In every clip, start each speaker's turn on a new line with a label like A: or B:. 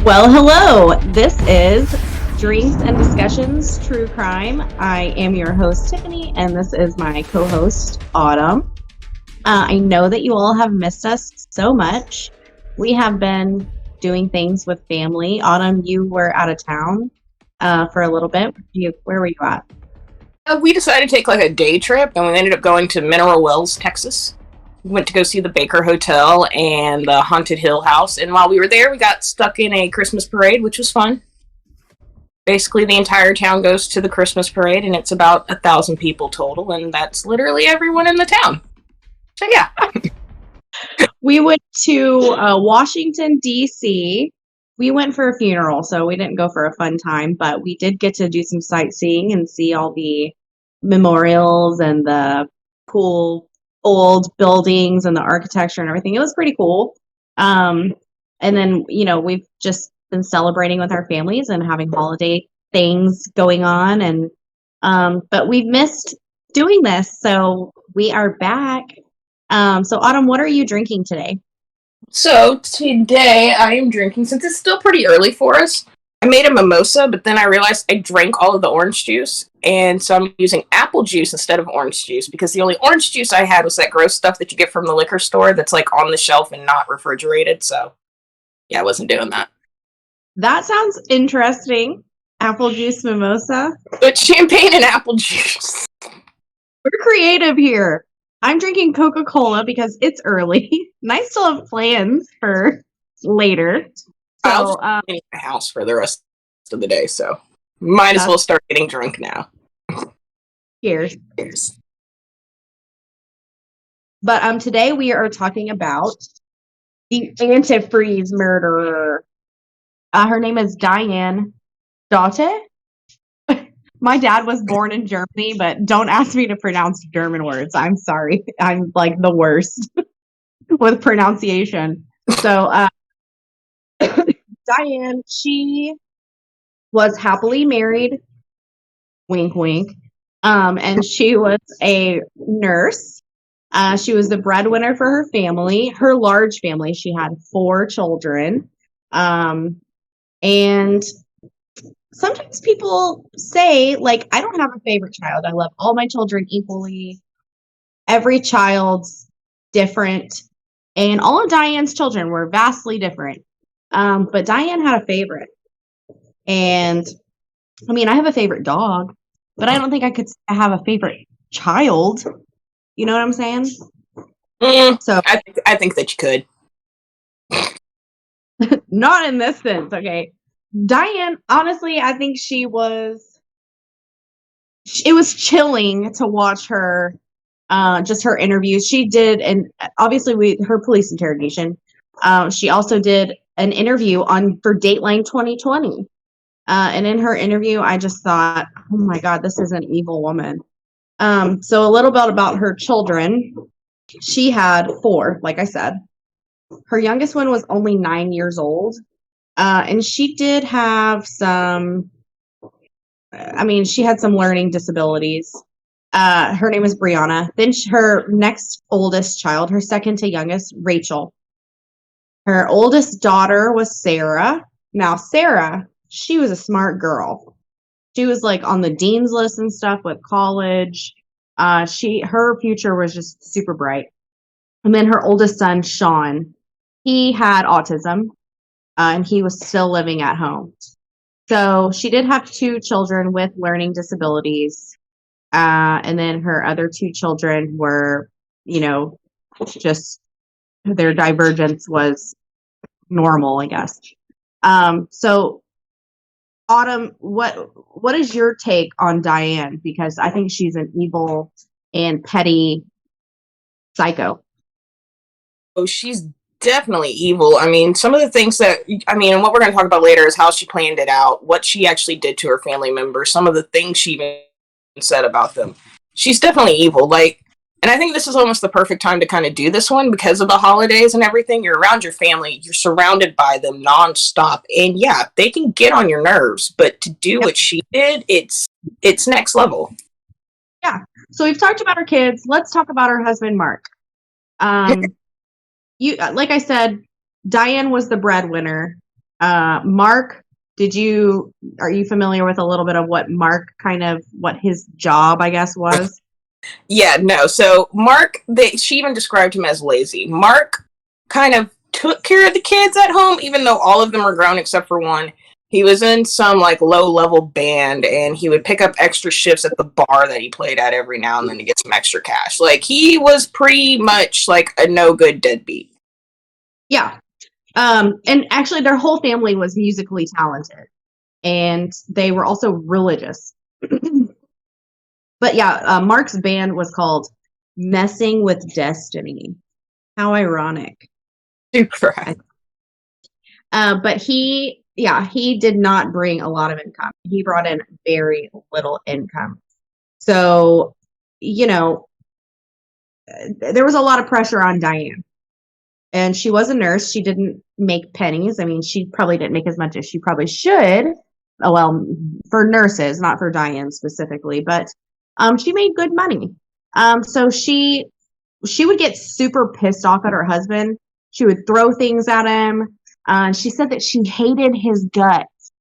A: Well, hello. This is Drinks and Discussions True Crime. I am your host, Tiffany, and this is my co-host, Autumn. I know that you all have missed us so much. We have been doing things with family. Autumn, you were out of town for a little bit. Where were you at?
B: We decided to take like a day trip, and we ended up going to Mineral Wells, Texas. We went to go see the Baker Hotel and the Haunted Hill House, and while we were there, we got stuck in a Christmas parade, which was fun. Basically, the entire town goes to the Christmas parade, and it's about 1,000 people total, and that's literally everyone in the town. So yeah.
A: We went to Washington, D.C. We went for a funeral, so we didn't go for a fun time, but we did get to do some sightseeing and see all the memorials and the cool old buildings and the architecture and everything. It was pretty cool. And then, we've just been celebrating with our families and having holiday things going on. And but we've missed doing this, so we are back. So Autumn, what are you drinking today?
B: So today I am drinking, since it's still pretty early for us, I made a mimosa, but then I realized I drank all of the orange juice, and so I'm using apple juice instead of orange juice, because the only orange juice I had was that gross stuff that you get from the liquor store that's like on the shelf and not refrigerated, so yeah, I wasn't doing that.
A: That sounds interesting. Apple juice mimosa.
B: But champagne and apple juice.
A: We're creative here. I'm drinking Coca-Cola because it's early, and I still have plans for later.
B: So, I'll just be in the house for the rest of the day, so might as well start getting drunk now.
A: Cheers.
B: Cheers.
A: But today we are talking about the antifreeze murderer. Her name is Diane Staudte. My dad was born in Germany, but don't ask me to pronounce German words. I'm sorry. I'm like the worst with pronunciation. So Diane, she was happily married, wink, wink, and she was a nurse. She was the breadwinner for her family, her large family. She had 4 children. And sometimes people say, like, I don't have a favorite child. I love all my children equally. Every child's different. And all of Diane's children were vastly different. But Diane had a favorite. And, I mean, I have a favorite dog, but I don't think I could have a favorite child. You know what I'm saying?
B: So I think that you could.
A: Not in this sense, okay? Diane, honestly, I think it was chilling to watch her, just her interviews. She did, and obviously her police interrogation. She also did an interview for Dateline 2020. And in her interview, I just thought, oh my God, this is an evil woman. So a little bit about her children. She had 4, like I said. Her youngest one was only 9 years old. And she did have she had some learning disabilities. Her name is Brianna. Then her next oldest child, her second to youngest, Rachel. Her oldest daughter was Sarah. Now, Sarah, she was a smart girl. She was like on the dean's list and stuff with college. Her future was just super bright. And then her oldest son, Sean, he had autism, and he was still living at home. So she did have 2 children with learning disabilities. And then her other 2 children were, just their divergence was normal, I guess. So Autumn, what is your take on Diane? Because I think she's an evil and petty psycho.
B: Oh, she's definitely evil. I mean, some of the things and what we're going to talk about later is how she planned it out, what she actually did to her family members, some of the things she even said about them. She's definitely evil. And I think this is almost the perfect time to kind of do this one because of the holidays and everything. You're around your family. You're surrounded by them nonstop. And yeah, they can get on your nerves, but to do what she did, it's next level.
A: Yeah. So we've talked about her kids. Let's talk about her husband, Mark. Like I said, Diane was the breadwinner. Mark, are you familiar with a little bit of what what his job, I guess, was?
B: Yeah, no. So Mark, she even described him as lazy. Mark kind of took care of the kids at home, even though all of them were grown except for one. He was in some like low level band, and he would pick up extra shifts at the bar that he played at every now and then to get some extra cash. Like, he was pretty much like a no good deadbeat.
A: Yeah. And actually, their whole family was musically talented, and they were also religious. But yeah, Mark's band was called Messing with Destiny. How ironic.
B: Super.
A: But he did not bring a lot of income. He brought in very little income. So, there was a lot of pressure on Diane. And she was a nurse. She didn't make pennies. I mean, she probably didn't make as much as she probably should. Oh, well, for nurses, not for Diane specifically, but she made good money. So she would get super pissed off at her husband. She would throw things at him. She said that she hated his guts.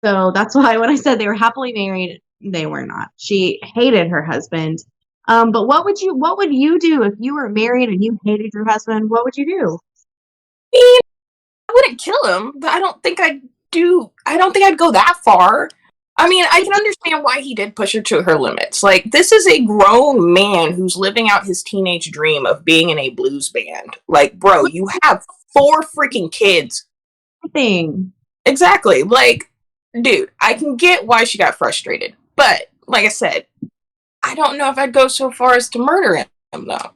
A: So that's why when I said they were happily married, they were not. She hated her husband. But what would you do if you were married and you hated your husband? What would you do?
B: I wouldn't kill him, but I don't think I'd go that far. I mean, I can understand why he did push her to her limits. Like, this is a grown man who's living out his teenage dream of being in a blues band. Like, bro, you have 4 freaking kids.
A: Thing.
B: Exactly. Like, dude, I can get why she got frustrated. But, like I said, I don't know if I'd go so far as to murder him, though.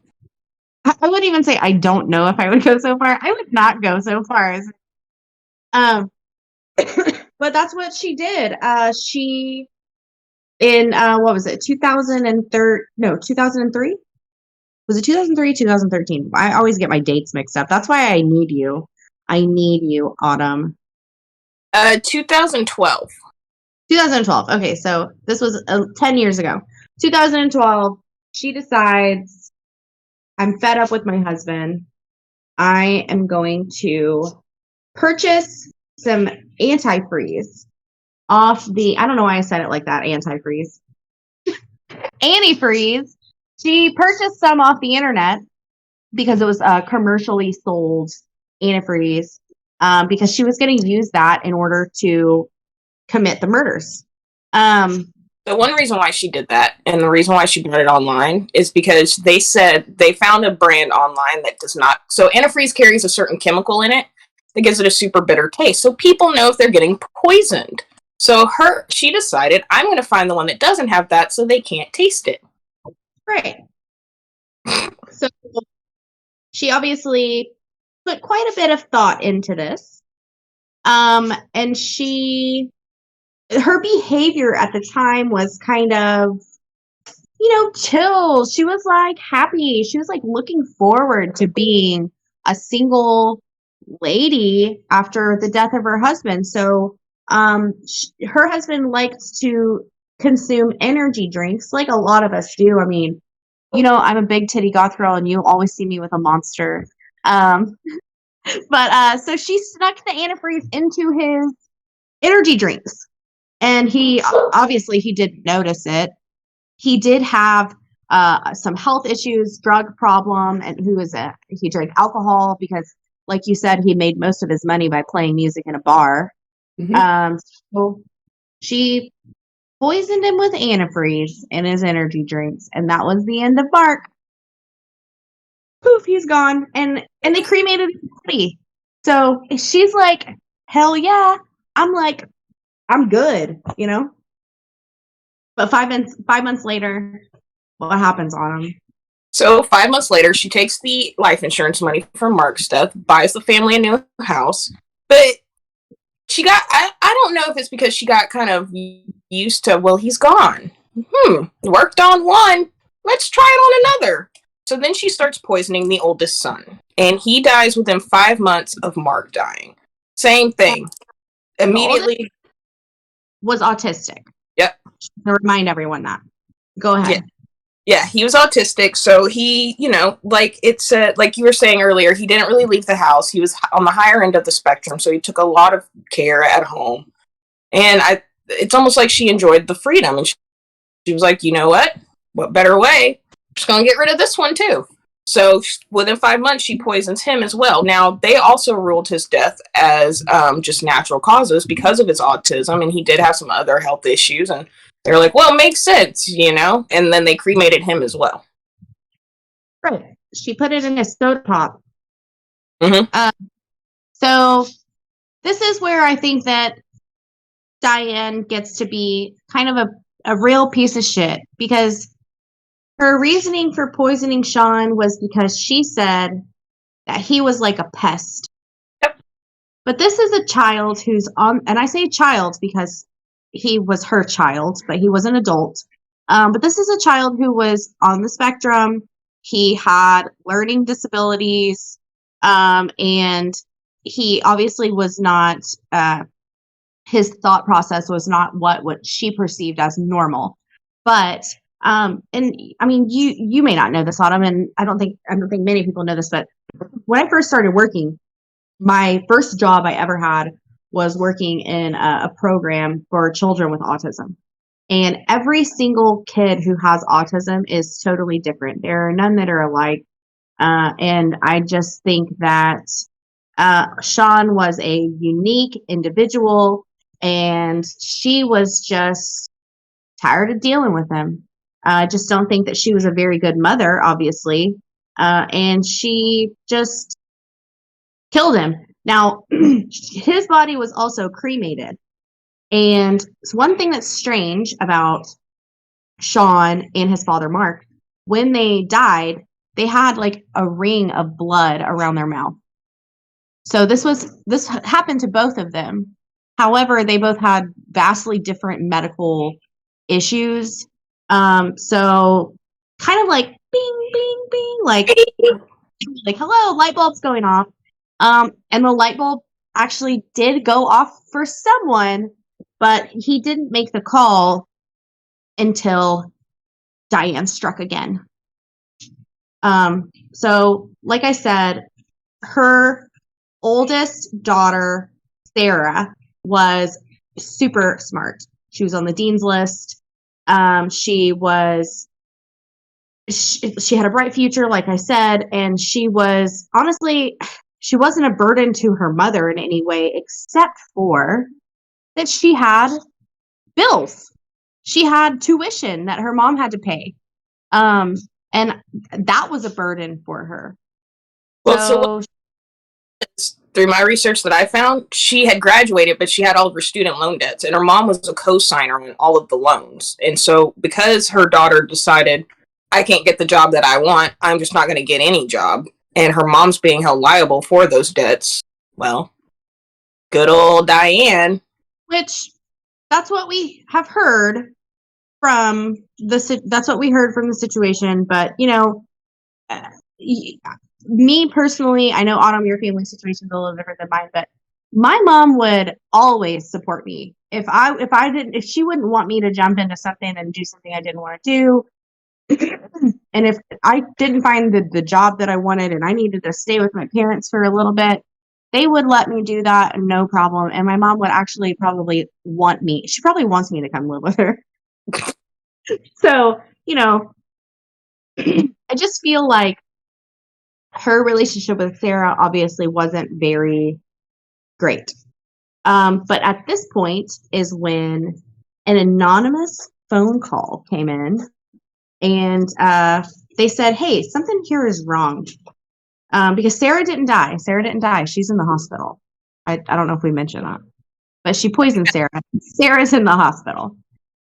A: I wouldn't even say I don't know if I would go so far. I would not go so far as but that's what she did. She in what was it? 2003? Was it 2003, 2013? I always get my dates mixed up. That's why I need you. I need you, Autumn.
B: 2012.
A: 2012. Okay, so this was 10 years ago. 2012, she decides, I'm fed up with my husband. I am going to purchase some antifreeze off I don't know why I said it like that, antifreeze. Antifreeze. She purchased some off the internet because it was commercially sold antifreeze, because she was going to use that in order to commit the murders.
B: The one reason why she did that, and the reason why she bought it online, is because they said they found a brand online that does not. So antifreeze carries a certain chemical in it that gives it a super bitter taste. So people know if they're getting poisoned. So she decided, I'm going to find the one that doesn't have that so they can't taste it.
A: Right. So she obviously put quite a bit of thought into this. And her behavior at the time was kind of, chill. She was like happy. She was like looking forward to being a single lady after the death of her husband. So her husband liked to consume energy drinks like a lot of us do. I mean, I'm a big titty goth girl and you always see me with a Monster. But so she snuck the antifreeze into his energy drinks. And he didn't notice it. He did have some health issues, drug problem, and he drank alcohol because, like you said, he made most of his money by playing music in a bar. Mm-hmm. So she poisoned him with antifreeze in his energy drinks, and that was the end of Mark. Poof, he's gone, and they cremated his body. So she's like, hell yeah. I'm like, I'm good, But 5 months later, what happens on him?
B: So 5 months later, she takes the life insurance money from Mark's death, buys the family a new house. But she got, I don't know if it's because she got kind of used to, well, he's gone. Worked on one. Let's try it on another. So then she starts poisoning the oldest son. And he dies within 5 months of Mark dying. Same thing. Immediately.
A: Was autistic.
B: Yep.
A: To remind everyone that. Go ahead.
B: Yeah, he was autistic, so he, like like you were saying earlier, he didn't really leave the house. He was on the higher end of the spectrum, so he took a lot of care at home. And it's almost like she enjoyed the freedom, and she was like, you know what better way? I'm just gonna get rid of this one too. So within 5 months, she poisons him as well. Now they also ruled his death as just natural causes because of his autism, and he did have some other health issues. And they're like, well, it makes sense, And then they cremated him as well.
A: Right. She put it in a soda pop.
B: Mm-hmm.
A: So this is where I think that Diane gets to be kind of a real piece of shit, because her reasoning for poisoning Sean was because she said that he was like a pest.
B: Yep.
A: But this is a child who's on, and I say child because he was her child, but he was an adult. But this is a child who was on the spectrum. He had learning disabilities, and he obviously was not, his thought process was not what she perceived as normal. But and I mean, you may not know this, Autumn, and I don't think many people know this, but when I first started working, my first job I ever had was working in a program for children with autism. And every single kid who has autism is totally different. There are none that are alike. And I just think that Sean was a unique individual, and she was just tired of dealing with him. I just don't think that she was a very good mother, obviously. And she just killed him. Now, his body was also cremated. And one thing that's strange about Sean and his father, Mark, when they died, they had like a ring of blood around their mouth. So this happened to both of them. However, they both had vastly different medical issues. So kind of like bing, bing, bing, like hello, light bulb's going off. And the light bulb actually did go off for someone, but he didn't make the call until Diane struck again. So like I said, her oldest daughter, Sarah, was super smart. She was on the dean's list. She had a bright future, like I said, and she was honestly, she wasn't a burden to her mother in any way, except for that she had bills. She had tuition that her mom had to pay. And that was a burden for her.
B: Well, through my research that I found, she had graduated, but she had all of her student loan debts, and her mom was a co-signer on all of the loans. And so because her daughter decided, I can't get the job that I want, I'm just not going to get any job, and her mom's being held liable for those debts, well, good old Diane.
A: Which, that's what we have heard from that's what we heard from the situation. But, me personally, I know, Autumn, your family situation is a little different than mine, but my mom would always support me. If she wouldn't want me to jump into something and do something I didn't want to do, and if I didn't find the job that I wanted and I needed to stay with my parents for a little bit, they would let me do that, no problem. And my mom would actually probably want me. She probably wants me to come live with her. So, I just feel like her relationship with Sarah obviously wasn't very great. But at this point is when an anonymous phone call came in, and they said, hey, something here is wrong. Because Sarah didn't die. She's in the hospital. I don't know if we mentioned that. But she poisoned Sarah. Sarah's in the hospital.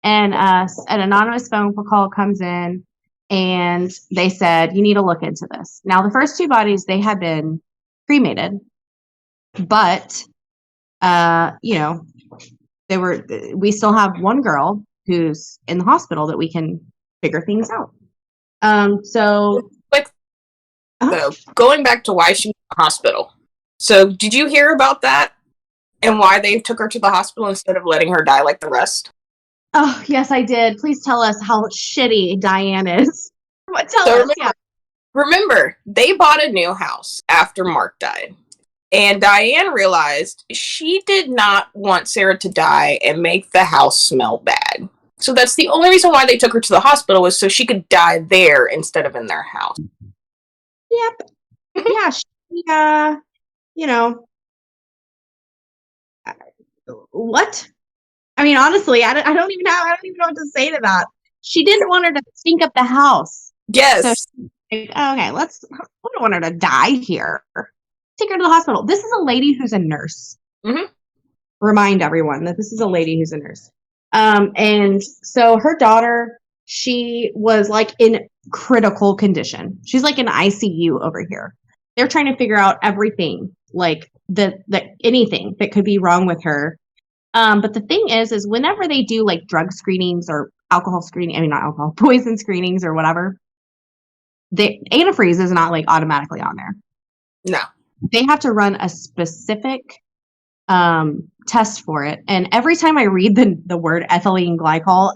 A: And an anonymous phone call comes in, and they said, you need to look into this. Now, the first two bodies, they had been cremated. But, we still have one girl who's in the hospital that we can figure things out.
B: Going back to why she was in the hospital. So did you hear about that and why they took her to the hospital instead of letting her die like the rest?
A: Oh, yes, I did. Please tell us how shitty Diane is. Tell
B: So
A: us, yeah.
B: remember, they bought a new house after Mark died. And Diane realized she did not want Sarah to die and make the house smell bad. So that's the only reason why they took her to the hospital, was so she could die there instead of in their house.
A: Yep. Yeah, she, you know, what? I mean, honestly, I don't even know what to say to that. She didn't want her to stink up the house.
B: Yes.
A: So she's like, okay, I don't want her to die here. Take her to the hospital. This is a lady who's a nurse.
B: Mm-hmm.
A: Remind everyone that this is a lady who's a nurse. And so her daughter, she was like in critical condition. She's like in ICU over here. They're trying to figure out everything, like the anything that could be wrong with her. But the thing is whenever they do like drug screenings or alcohol screening, I mean not alcohol, poison screenings or whatever, the antifreeze is not like automatically on there.
B: No.
A: They have to run a specific test for it. And every time I read the word ethylene glycol,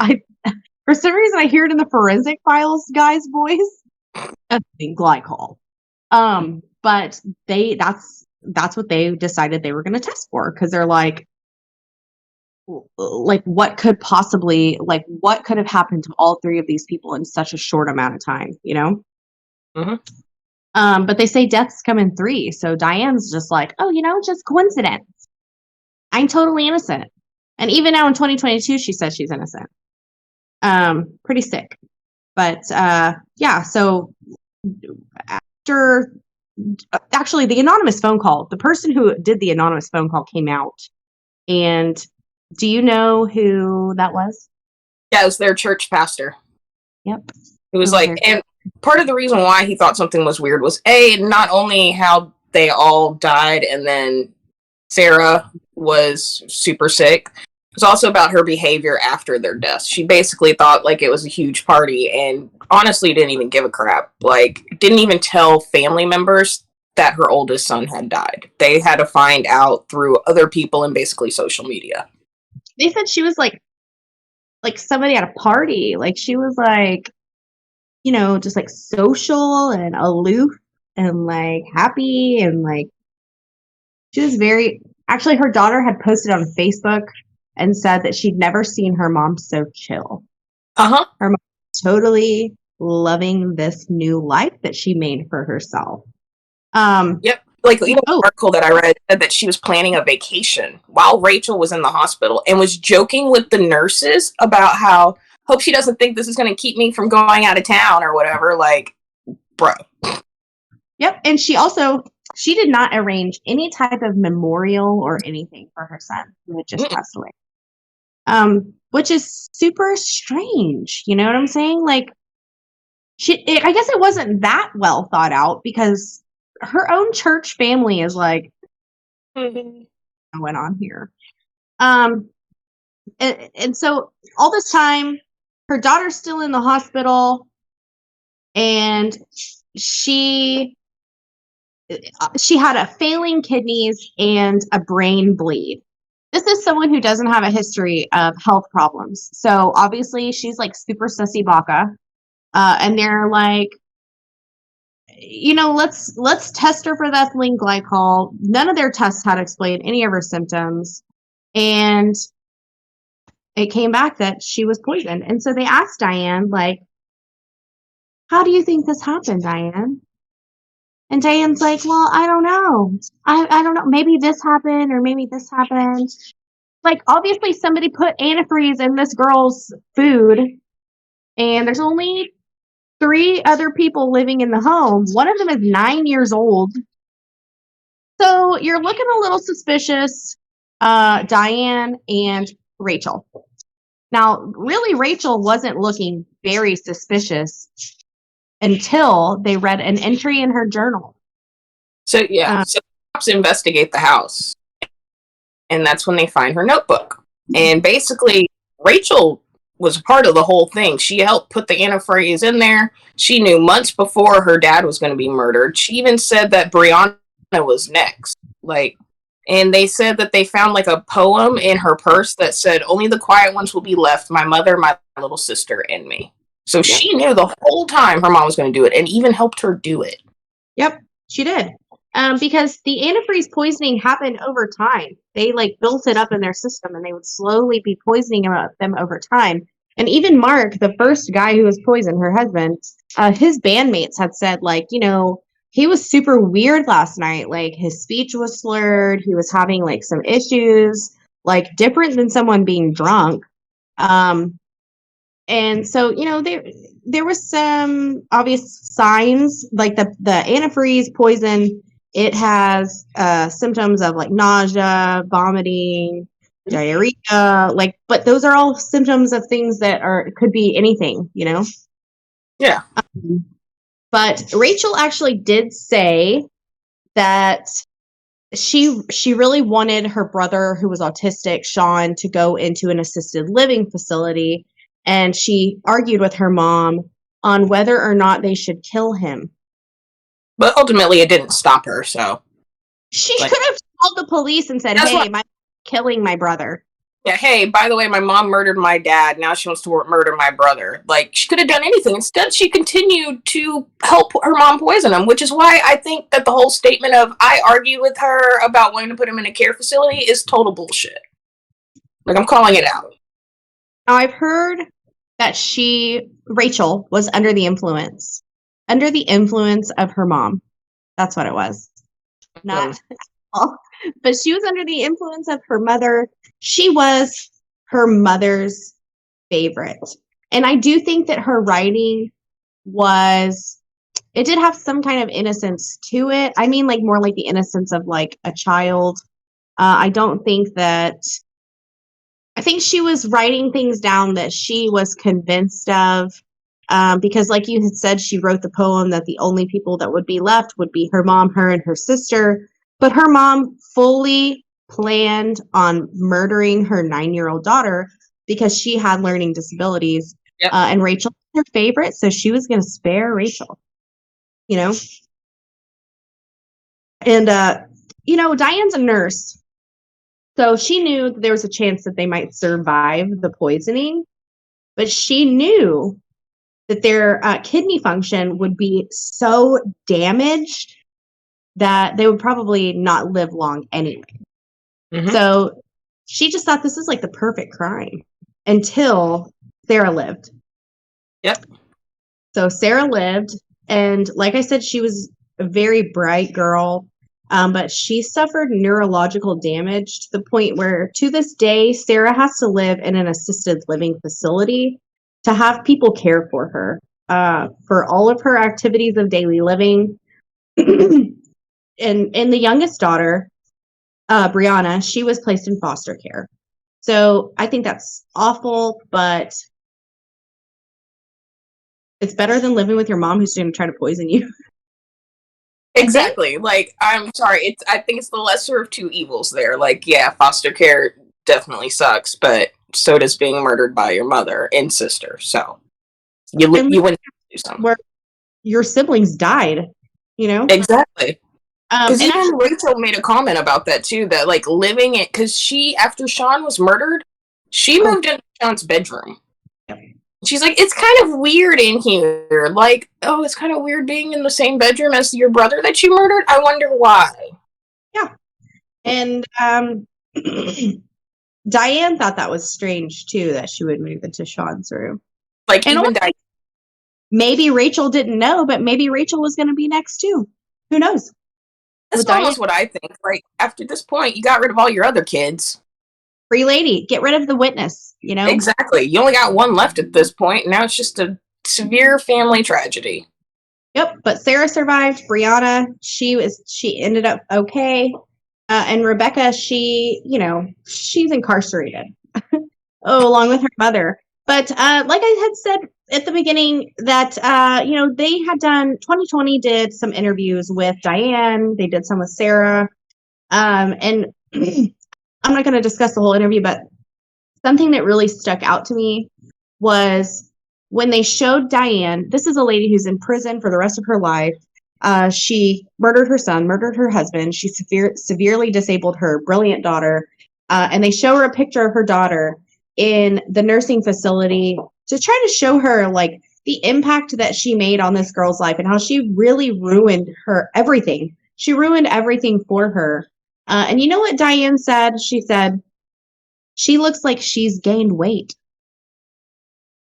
A: for some reason I hear it in the forensic files guy's voice. Ethylene glycol. But that's what they decided they were going to test for, because they're like what could have happened to all three of these people in such a short amount of time, you know?
B: Mm-hmm.
A: But they say deaths come in 3. So Diane's just like, oh, just coincidence. I'm totally innocent. And even now in 2022, she says she's innocent. Pretty sick. But yeah, so actually the anonymous phone call, the person who did the anonymous phone call came out. And do you know who that was?
B: Yeah, it was their church pastor.
A: Yep.
B: It was like, and part of the reason why he thought something was weird was not only how they all died and then Sarah was super sick, it was also about her behavior after their deaths. She basically thought like it was a huge party and honestly didn't even give a crap. Like, didn't even tell family members that her oldest son had died. They had to find out through other people and basically social media.
A: They said she was like somebody at a party. Like she was like, just like social and aloof and like happy and like she was actually her daughter had posted on Facebook and said that she'd never seen her mom so chill.
B: Uh-huh.
A: Her mom was totally loving this new life that she made for herself.
B: Yep. Like, the article that I read said that she was planning a vacation while Rachel was in the hospital and was joking with the nurses about how, hope she doesn't think this is going to keep me from going out of town or whatever. Like, bro.
A: Yep. And she did not arrange any type of memorial or anything for her son who had just passed away. Which is super strange. You know what I'm saying? Like, I guess it wasn't that well thought out, because her own church family is like, what went on here? And so all this time, her daughter's still in the hospital, and she had a failing kidneys and a brain bleed. This is someone who doesn't have a history of health problems. So obviously she's like super sussy baka. And they're like, let's test her for the ethylene glycol. None of their tests had explained any of her symptoms. And it came back that she was poisoned. And so they asked Diane, like, how do you think this happened, Diane? And Diane's like, well, I don't know. I don't know. Maybe this happened or maybe this happened. Like, obviously somebody put antifreeze in this girl's food, and there's only 3 other people living in the home. One of them is 9 years old. So you're looking a little suspicious, Diane and Rachel. Now, really, Rachel wasn't looking very suspicious until they read an entry in her journal.
B: So, yeah. So cops investigate the house. And that's when they find her notebook. And basically, Rachel was a part of the whole thing. She helped put the antifreeze in there. She knew months before her dad was going to be murdered. She even said that Brianna was next. Like, and they said that they found like a poem in her purse that said, only the quiet ones will be left, my mother, my little sister, and me. So she knew the whole time her mom was going to do it, and even helped her do it.
A: Yep, she did. Because the antifreeze poisoning happened over time. They like built it up in their system, and they would slowly be poisoning them over time. And even Mark, the first guy who was poisoned, her husband, his bandmates had said, like, you know, he was super weird last night. Like, his speech was slurred. He was having like some issues, like different than someone being drunk. And so, you know, there was some obvious signs, like the antifreeze poison. It has symptoms of like nausea, vomiting, diarrhea, like, but those are all symptoms of things that could be anything, you know?
B: Yeah.
A: But Rachel actually did say that she really wanted her brother, who was autistic, Sean, to go into an assisted living facility, and she argued with her mom on whether or not they should kill him.
B: But ultimately, it didn't stop her, so.
A: She could have called the police and said, hey, my killing my brother.
B: Yeah, hey, by the way, my mom murdered my dad. Now she wants to murder my brother. Like, she could have done anything. Instead, she continued to help her mom poison him, which is why I think that the whole statement of, I argued with her about wanting to put him in a care facility is total bullshit. Like, I'm calling it out.
A: Now, I've heard that Rachel, was under the influence of her mom. That's what it was. Not all, but she was under the influence of her mother. She was her mother's favorite. And I do think that her writing it did have some kind of innocence to it. I mean, like more like the innocence of like a child. I think she was writing things down that she was convinced of. Because like you had said, she wrote the poem that the only people that would be left would be her mom, her, and her sister. But her mom fully planned on murdering her 9-year-old daughter because she had learning disabilities.
B: Yep.
A: And Rachel was her favorite, so she was going to spare Rachel, you know? And, you know, Diane's a nurse. So she knew that there was a chance that they might survive the poisoning. But she knew that their kidney function would be so damaged that they would probably not live long anyway. Mm-hmm. So she just thought this is like the perfect crime until Sarah lived.
B: Yep.
A: So Sarah lived, and like I said, she was a very bright girl, but she suffered neurological damage to the point where to this day, Sarah has to live in an assisted living facility to have people care for her for all of her activities of daily living. And the youngest daughter, Brianna, she was placed in foster care. So I think that's awful, but it's better than living with your mom who's going to try to poison you.
B: Exactly. Like, I'm sorry. I think it's the lesser of two evils there. Like, yeah, foster care definitely sucks, but so does being murdered by your mother and sister. So you wouldn't do something
A: where your siblings died, you know?
B: Exactly. Because even Rachel made a comment about that too, that like living it, because after Sean was murdered, she moved into Sean's bedroom. Yep. She's like, it's kind of weird in here. Like, oh, it's kind of weird being in the same bedroom as your brother that you murdered. I wonder why.
A: Yeah. And Diane thought that was strange too, that she would move into Sean's room.
B: Like, and even
A: maybe Rachel didn't know, but maybe Rachel was going to be next too. Who knows?
B: That's almost what I think. Like, after this point, you got rid of all your other kids.
A: Free lady, get rid of the witness, you know?
B: Exactly. You only got one left at this point, and now it's just a severe family tragedy.
A: Yep, but Sarah survived. Brianna, she ended up okay. And Rebecca, she's incarcerated. Along with her mother. But like I had said at the beginning, that they had done 2020 did some interviews with Diane. They did some with Sarah, and I'm not going to discuss the whole interview, but something that really stuck out to me was when they showed Diane. This is a lady who's in prison for the rest of her life. She murdered her son, murdered her husband. She severely disabled her brilliant daughter, and they show her a picture of her daughter in the nursing facility to try to show her, like, the impact that she made on this girl's life and how she really ruined her everything. She ruined everything for her. And you know what Diane said? She said, she looks like she's gained weight.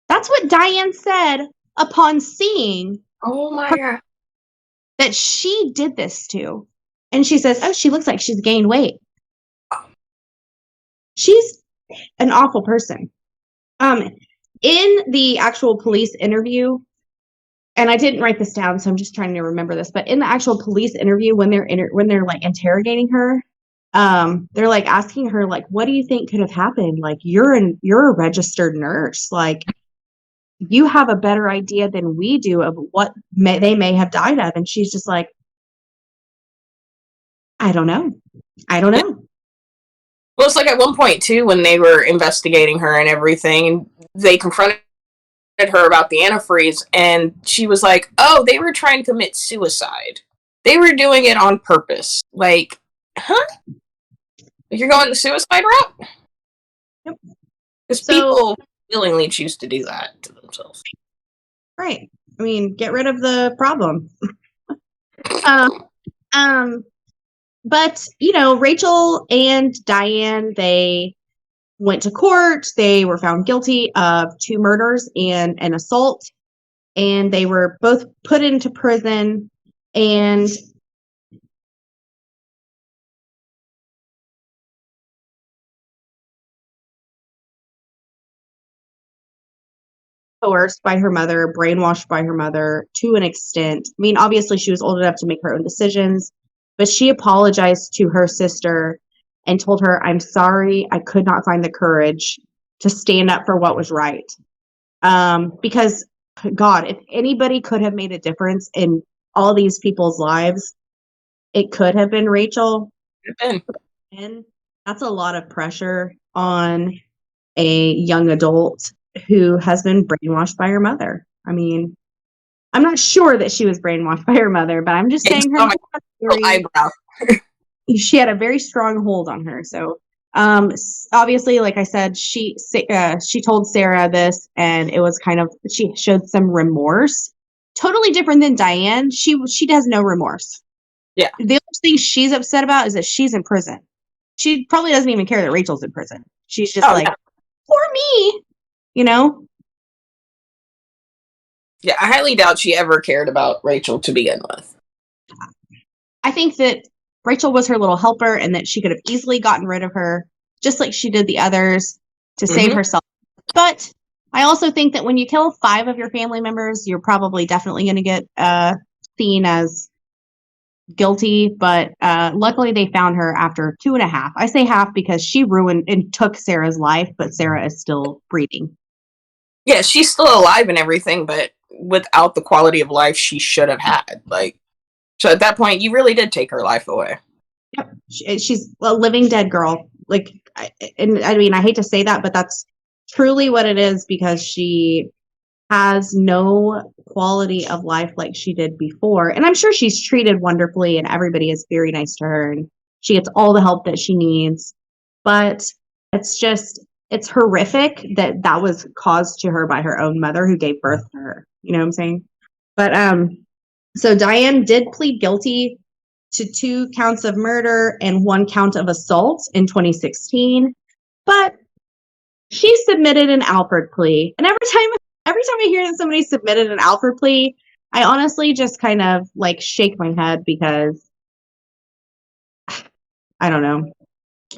A: That's what Diane said upon seeing
B: Oh my God.
A: that she did this to. And she says, oh, she looks like she's gained weight. She's an awful person. In the actual police interview, and I didn't write this down, so I'm just trying to remember this, but in the actual police interview, when they're like interrogating her, they're like asking her, like, what do you think could have happened? Like, you're a registered nurse. Like, you have a better idea than we do of what they may have died of. And she's just like, I don't know.
B: Well, it's like at one point too, when they were investigating her and everything, and they confronted her about the antifreeze, and she was like, oh, they were trying to commit suicide. They were doing it on purpose. Like, huh? You're going the suicide route?
A: Yep.
B: Because people willingly choose to do that to themselves.
A: Right. I mean, get rid of the problem. But, you know, Rachel and Diane, they went to court. They were found guilty of 2 murders and an assault, and they were both put into prison. And coerced by her mother, brainwashed by her mother to an extent. I mean, obviously she was old enough to make her own decisions, but she apologized to her sister and told her, I'm sorry, I could not find the courage to stand up for what was right. Because, God, if anybody could have made a difference in all these people's lives, it could have been Rachel. And that's a lot of pressure on a young adult who has been brainwashed by her mother. I mean, I'm not sure that she was brainwashed by her mother, but I'm just saying her
B: eyebrow.
A: She had a very strong hold on her. So obviously, like I said, she told Sarah this, and it was kind of, she showed some remorse. Totally different than Diane. She has no remorse.
B: Yeah.
A: The only thing she's upset about is that she's in prison. She probably doesn't even care that Rachel's in prison. She's just poor me, you know?
B: Yeah, I highly doubt she ever cared about Rachel to begin with.
A: I think that Rachel was her little helper, and that she could have easily gotten rid of her, just like she did the others, to save herself. But I also think that when you kill 5 of your family members, you're probably definitely going to get seen as guilty. But luckily they found her after 2.5. I say half because she ruined and took Sarah's life, but Sarah is still breathing.
B: Yeah, she's still alive and everything, but without the quality of life she should have had. Like, so at that point, you really did take her life away.
A: Yep, she's a living dead girl. Like, and I mean, I hate to say that, but that's truly what it is, because she has no quality of life like she did before. And I'm sure she's treated wonderfully, and everybody is very nice to her, and she gets all the help that she needs. But it's horrific that was caused to her by her own mother, who gave birth to her. You know what I'm saying? But so Diane did plead guilty to 2 counts of murder and 1 count of assault in 2016, but she submitted an Alford plea. And every time I hear that somebody submitted an Alford plea, I honestly just kind of like shake my head, because I don't know.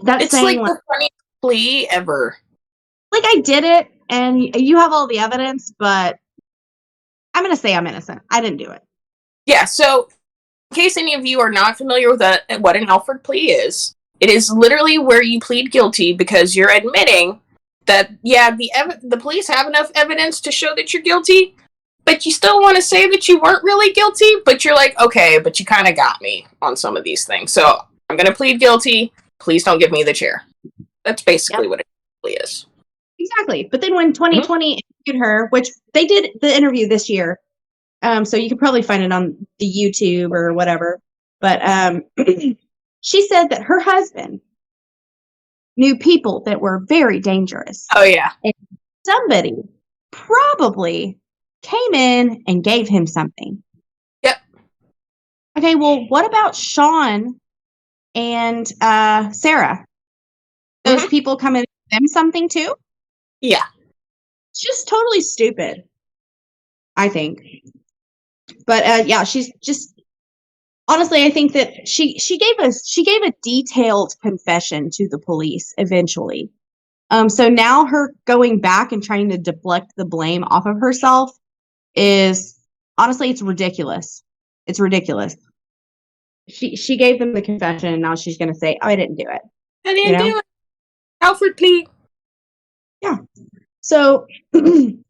A: That's
B: it's like the funniest plea ever.
A: Like, I did it, and you have all the evidence, but I'm going to say I'm innocent. I didn't do it.
B: Yeah, so in case any of you are not familiar with what an Alford plea is, it is literally where you plead guilty because you're admitting that, yeah, the police have enough evidence to show that you're guilty, but you still want to say that you weren't really guilty, but you're like, okay, but you kind of got me on some of these things, so I'm going to plead guilty. Please don't give me the chair. That's basically what a plea is.
A: Exactly. But then when 2020 interviewed her, which they did the interview this year, so you can probably find it on the YouTube or whatever, but she said that her husband knew people that were very dangerous.
B: Oh, yeah.
A: And somebody probably came in and gave him something.
B: Yep.
A: Okay, well, what about Sean and Sarah? Those people come in and give them something too?
B: Yeah.
A: It's just totally stupid, I think. But yeah, she's just honestly, I think that she gave a detailed confession to the police eventually. So now her going back and trying to deflect the blame off of herself is honestly, it's ridiculous. It's ridiculous. She gave them the confession, and now she's going to say, "Oh, I didn't do it."
B: I didn't do it. Alfred plea.
A: Yeah. So when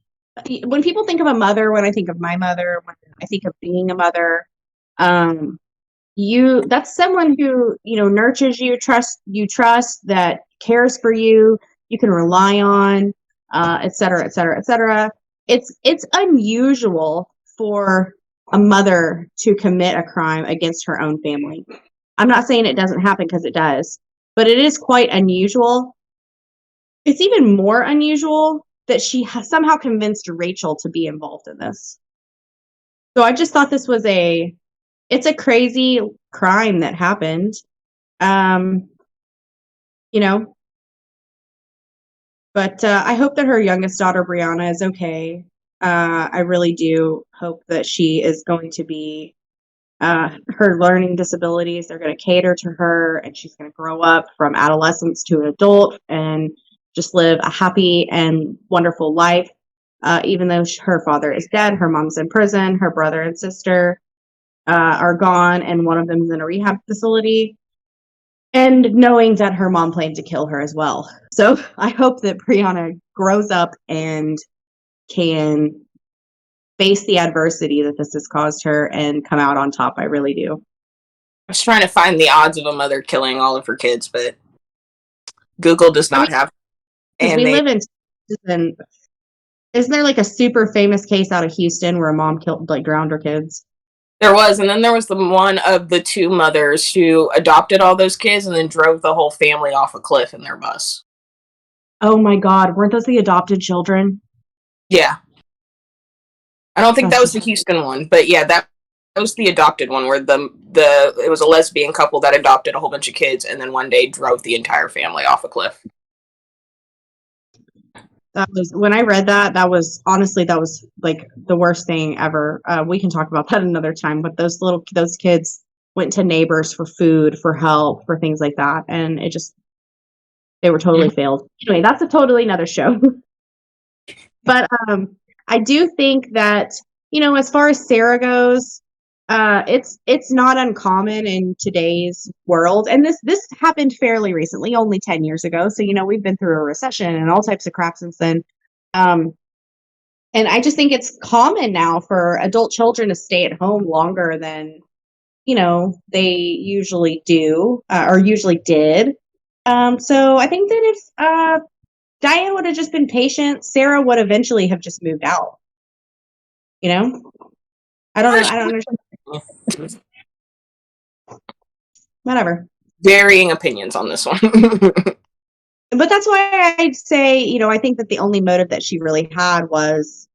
A: people think of a mother, when I think of my mother, when I think of being a mother, that's someone who, nurtures you, trust, that cares for you, you can rely on, et cetera, et cetera, et cetera. It's unusual for a mother to commit a crime against her own family. I'm not saying it doesn't happen, because it does, but it is quite unusual. It's even more unusual that she somehow convinced Rachel to be involved in this. So I just thought it's a crazy crime that happened. But I hope that her youngest daughter, Brianna, is okay. I really do hope that she is going to be, her learning disabilities, they're going to cater to her, and she's going to grow up from adolescence to an adult and just live a happy and wonderful life. Even though her father is dead, her mom's in prison, her brother and sister are gone, and one of them is in a rehab facility, and knowing that her mom planned to kill her as well. So I hope that Brianna grows up and can face the adversity that this has caused her and come out on top. I really do.
B: I was trying to find the odds of a mother killing all of her kids, but Google does not have.
A: And we live in, isn't there like a super famous case out of Houston where a mom drowned her kids?
B: There was, and then there was the one of the two mothers who adopted all those kids and then drove the whole family off a cliff in their bus.
A: Oh my God, weren't those the adopted children?
B: Yeah. I don't think that was the Houston one, but yeah, that was the adopted one where it was a lesbian couple that adopted a whole bunch of kids and then one day drove the entire family off a cliff.
A: That was, when I read that was honestly, that was like the worst thing ever. We can talk about that another time, but those kids went to neighbors for food, for help, for things like that. And they were totally failed. Anyway, that's a totally another show. But I do think that, as far as Sarah goes, it's not uncommon in today's world. And this happened fairly recently, only 10 years ago. So, we've been through a recession and all types of crap since then. And I just think it's common now for adult children to stay at home longer than, they usually do, or usually did. So I think that if Diane would have just been patient, Sarah would eventually have just moved out. I don't know. I don't understand. Whatever.
B: Varying opinions on this one.
A: But that's why I'd say, I think that the only motive that she really had was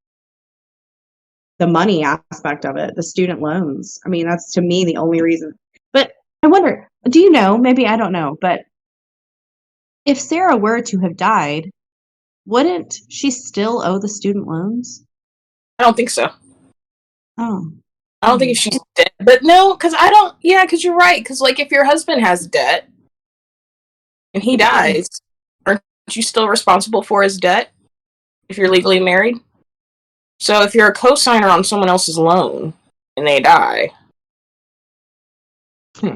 A: the money aspect of it, the student loans. I mean, that's to me the only reason. But I wonder, do you know, maybe I don't know, but if Sarah were to have died, wouldn't she still owe the student loans?
B: I don't think so.
A: Oh.
B: I don't think if she's dead. But no, because because you're right. Because, like, if your husband has debt and he dies, aren't you still responsible for his debt if you're legally married? So if you're a co-signer on someone else's loan and they die.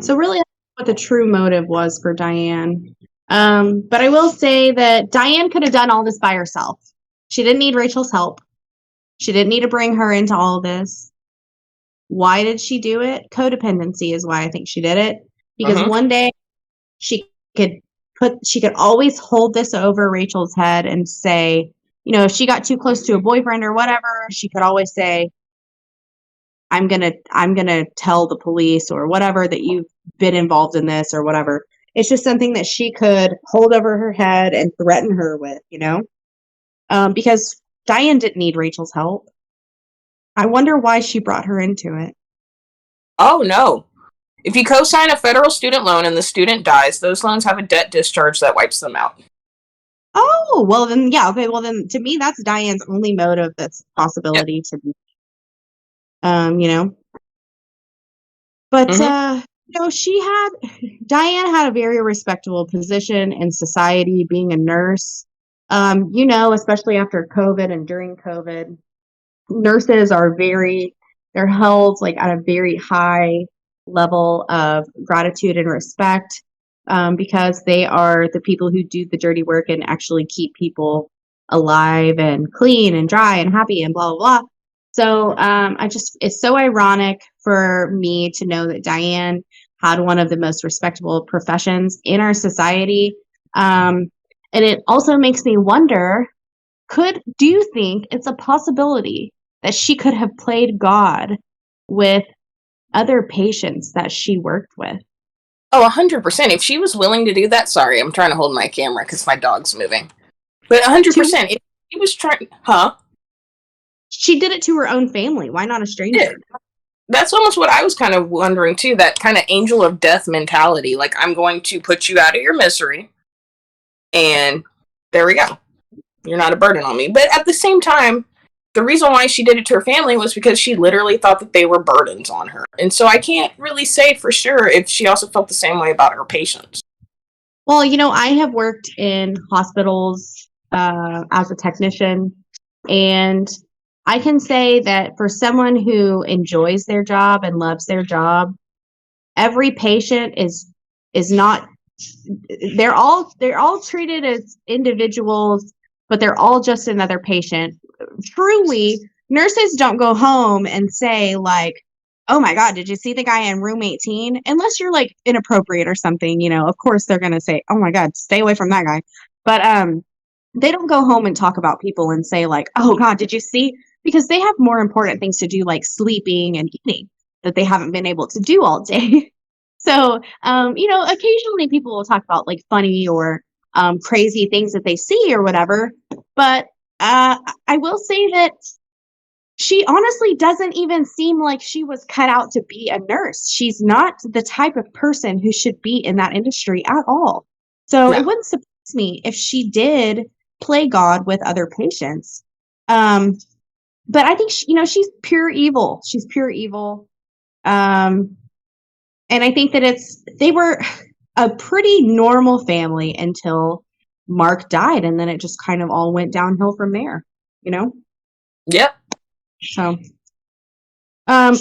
A: So really what the true motive was for Diane. But I will say that Diane could have done all this by herself. She didn't need Rachel's help. She didn't need to bring her into all of this. Why did she do it? Codependency is why I think she did it. Because one day she could always hold this over Rachel's head and say, if she got too close to a boyfriend or whatever, she could always say, I'm gonna tell the police or whatever that you've been involved in this or whatever. It's just something that she could hold over her head and threaten her with, because Diane didn't need Rachel's help. I wonder why she brought her into it.
B: Oh, no. If you co-sign a federal student loan and the student dies, those loans have a debt discharge that wipes them out.
A: Oh, well then, yeah, okay, well then, to me, that's Diane's only motive that's a possibility to be, you know. But, Diane had a very respectable position in society, being a nurse. Especially after COVID and during COVID, nurses are they're held like at a very high level of gratitude and respect, because they are the people who do the dirty work and actually keep people alive and clean and dry and happy and blah, blah, blah. So it's so ironic for me to know that Diane had one of the most respectable professions in our society. And it also makes me wonder, do you think it's a possibility that she could have played God with other patients that she worked with?
B: Oh, 100%. If she was willing to do that, sorry, I'm trying to hold my camera because my dog's moving. But 100%, if she was trying,
A: She did it to her own family. Why not a stranger?
B: Yeah. That's almost what I was kind of wondering too, that kind of angel of death mentality. Like, I'm going to put you out of your misery, and there we go. You're not a burden on me. But at the same time, the reason why she did it to her family was because she literally thought that they were burdens on her. And so I can't really say for sure if she also felt the same way about her patients.
A: Well, I have worked in hospitals as a technician, and I can say that for someone who enjoys their job and loves their job, every patient is not, they're all treated as individuals, but they're all just another patient. Truly, nurses don't go home and say like, oh my God, did you see the guy in room 18? Unless you're like inappropriate or something, of course they're going to say, oh my God, stay away from that guy. But they don't go home and talk about people and say like, oh God, did you see? Because they have more important things to do, like sleeping and eating, that they haven't been able to do all day. So, occasionally people will talk about like funny or crazy things that they see or whatever. But I will say that she honestly doesn't even seem like she was cut out to be a nurse. She's not the type of person who should be in that industry at all. So it wouldn't surprise me if she did play God with other patients. But I think she's pure evil. She's pure evil. And I think that they were a pretty normal family until Mark died, and then it just kind of all went downhill from there,
B: Yep.
A: So, I'm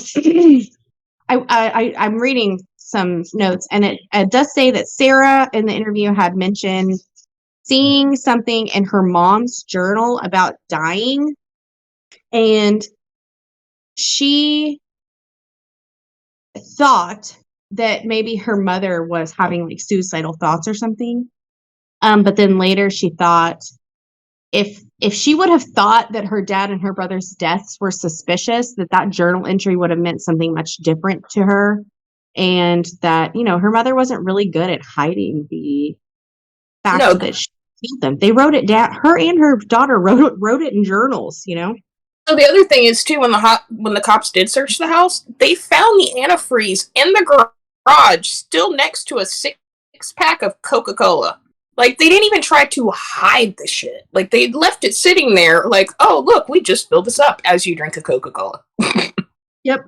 A: reading some notes, and it does say that Sarah in the interview had mentioned seeing something in her mom's journal about dying, and she thought that maybe her mother was having like suicidal thoughts or something. But then later she thought if she would have thought that her dad and her brother's deaths were suspicious, that journal entry would have meant something much different to her. And that, her mother wasn't really good at hiding the fact that she killed them. They wrote it down. Her and her daughter wrote it in journals,
B: So the other thing is too, when the cops did search the house, they found the antifreeze in the garage, still next to a 6-pack of Coca-Cola. Like, they didn't even try to hide the shit. Like, they left it sitting there, like, oh look, we just filled this up as you drink a Coca-Cola.
A: Yep,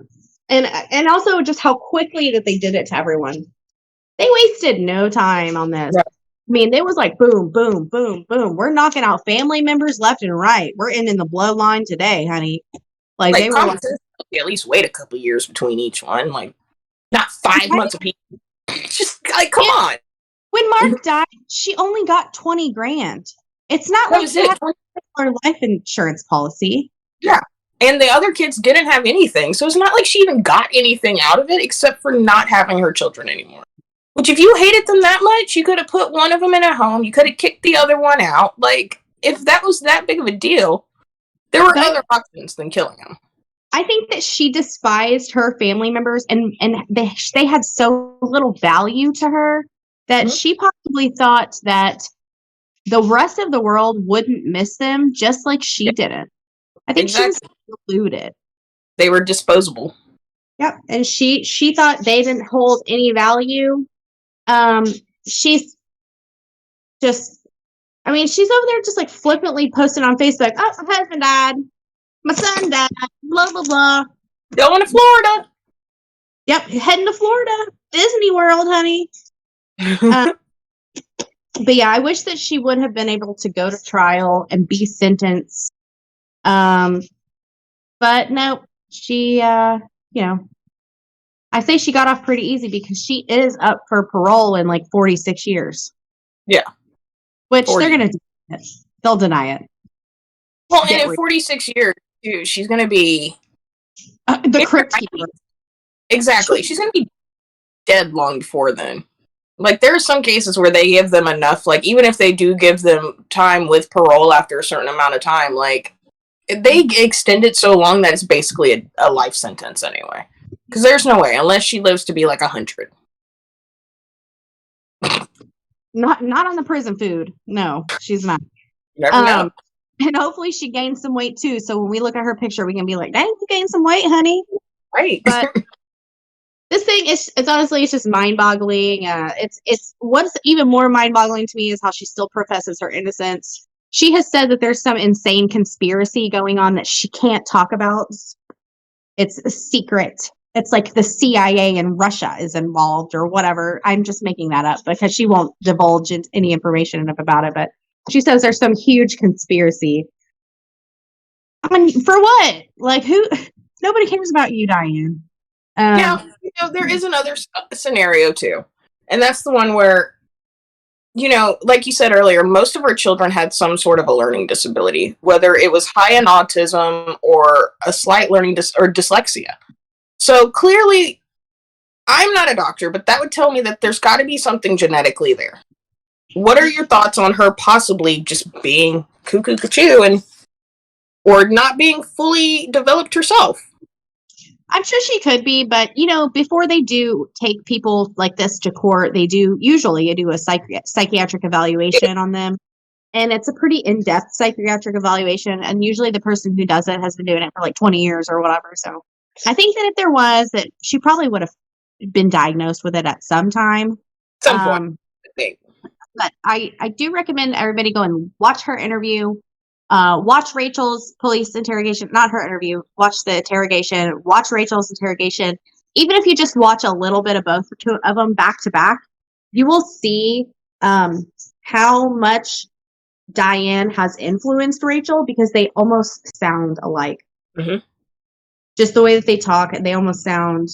A: and also just how quickly that they did it to everyone. They wasted no time on this. Right. I mean, it was like boom, boom, boom, boom. We're knocking out family members left and right. We're ending the bloodline today, honey. Like they were
B: at least wait a couple years between each one. Like, not 5 months apiece. Just like, come on.
A: When Mark died, she only got $20,000. It's not like she had her life insurance policy.
B: Yeah. And the other kids didn't have anything. So it's not like she even got anything out of it except for not having her children anymore. Which, if you hated them that much, you could have put one of them in a home. You could have kicked the other one out. Like, if that was that big of a deal, there were other options than killing them.
A: I think that she despised her family members, and they had so little value to her that she possibly thought that the rest of the world wouldn't miss them just like she didn't. I think she was deluded.
B: They were disposable.
A: Yep. And she thought they didn't hold any value. She's just, I mean, she's over there just like flippantly posting on Facebook, oh, my husband died, my son died, blah, blah, blah.
B: Going to Florida.
A: Yep, heading to Florida. Disney World, honey. But yeah, I wish that she would have been able to go to trial and be sentenced. But no, she, you know, I say she got off pretty easy because she is up for parole in like 46 years.
B: Yeah.
A: Which 40. They're going to do it. They'll deny it.
B: Well, and in 46 years, too, she's going to be...
A: the crypt keeper.
B: Exactly. She's going to be dead long before then. Like, there are some cases where they give them enough, like, even if they do give them time with parole after a certain amount of time, like, they extend it so long that it's basically a life sentence anyway. Because there's no way, unless she lives to be, like, 100.
A: Not on the prison food. No, she's not.
B: Never know.
A: And hopefully she gained some weight, too, so when we look at her picture, we can be like, dang, you gained some weight, honey.
B: Right.
A: But... this thing it's honestly, it's just mind-boggling. It's what's even more mind-boggling to me is how she still professes her innocence. She has said that there's some insane conspiracy going on that she can't talk about. It's a secret. It's like the CIA and Russia is involved or whatever. I'm just making that up because she won't divulge any information about it. But she says there's some huge conspiracy. I mean, for what? Like, who? Nobody cares about you, Diane.
B: Now, there is another scenario, too. And that's the one where, like you said earlier, most of our children had some sort of a learning disability, whether it was high in autism or a slight learning or dyslexia. So clearly, I'm not a doctor, but that would tell me that there's got to be something genetically there. What are your thoughts on her possibly just being cuckoo or not being fully developed herself?
A: I'm sure she could be, but, before they do take people like this to court, they do a psychiatric evaluation on them. And it's a pretty in-depth psychiatric evaluation. And usually the person who does it has been doing it for like 20 years or whatever. So I think that if there was, that she probably would have been diagnosed with it at some time.
B: Some point.
A: But I do recommend everybody go and watch her interview. Watch Rachel's police interrogation, not her interview. Watch the interrogation. Watch Rachel's interrogation. Even if you just watch a little bit of both of them back to back, you will see how much Diane has influenced Rachel because they almost sound alike.
B: Mm-hmm.
A: Just the way that they talk, they almost sound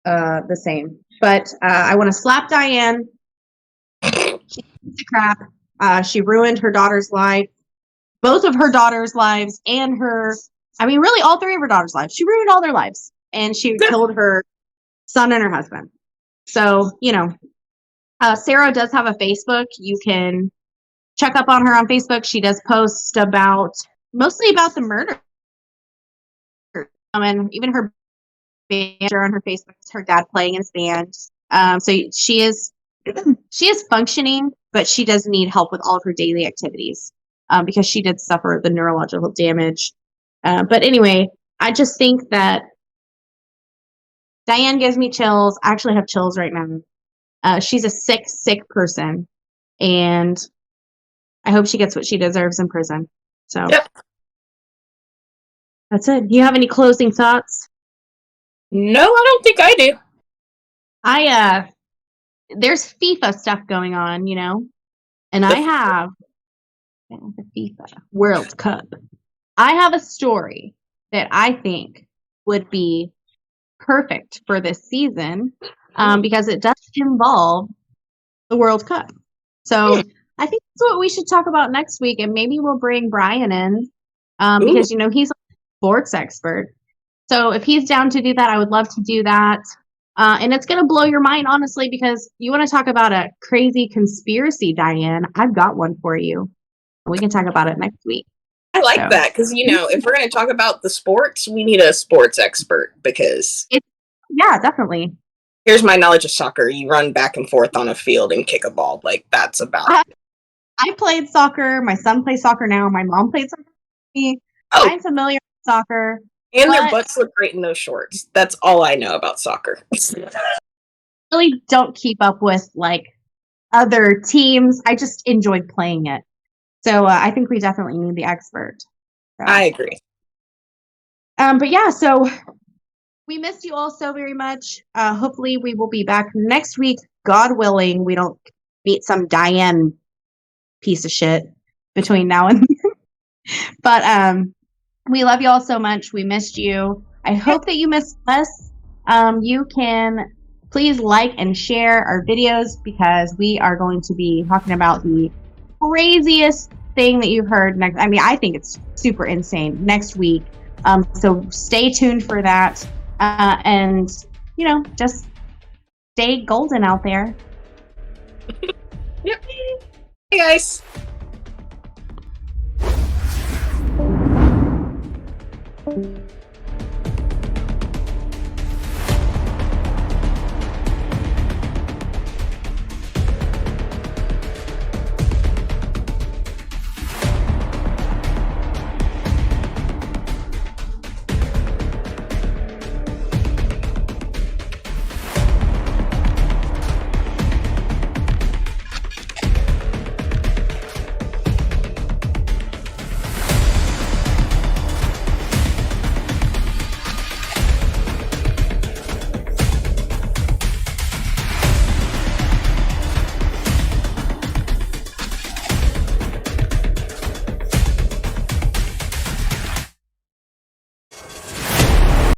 A: the same. But I want to slap Diane. She piece of crap. She ruined her daughter's life. Both of her daughter's lives and really all three of her daughter's lives. She ruined all their lives. And she killed her son and her husband. So, Sarah does have a Facebook. You can check up on her on Facebook. She does post mostly about the murder. And even her band on her Facebook is her dad playing in his band. So she is functioning, but she does need help with all of her daily activities. Because she did suffer the neurological damage. But anyway, I just think that Diane gives me chills. I actually have chills right now. She's a sick person. And I hope she gets what she deserves in prison. So yep. That's it. Do you have any closing thoughts?
B: No, I don't think I do.
A: There's FIFA stuff going on, and I have the FIFA World Cup. I have a story that I think would be perfect for this season because it does involve the World Cup. So I think that's what we should talk about next week, and maybe we'll bring Brian in because he's a sports expert. So if he's down to do that, I would love to do that. And it's going to blow your mind, honestly, because you want to talk about a crazy conspiracy, Diane. I've got one for you. We can talk about it next week.
B: I like that because, if we're going to talk about the sports, we need a sports expert because...
A: yeah, definitely.
B: Here's my knowledge of soccer. You run back and forth on a field and kick a ball. Like, that's about it.
A: I played soccer. My son plays soccer now. My mom played soccer with me. I'm familiar with soccer.
B: And their
A: What?
B: butts look great in those shorts. That's all I know about soccer.
A: Really don't keep up with like other teams. I just enjoyed playing it. So I think we definitely need the expert. So.
B: I agree.
A: But yeah, so we missed you all so very much. Hopefully we will be back next week, God willing. We don't meet some Diane piece of shit between now and then. But we love you all so much. We missed you. I hope that you missed us. You can please like and share our videos because we are going to be talking about the craziest thing that you've heard next. I mean, I think it's super insane next week. So stay tuned for that. And, you know, just stay golden out there.
B: Yep. Hey, guys.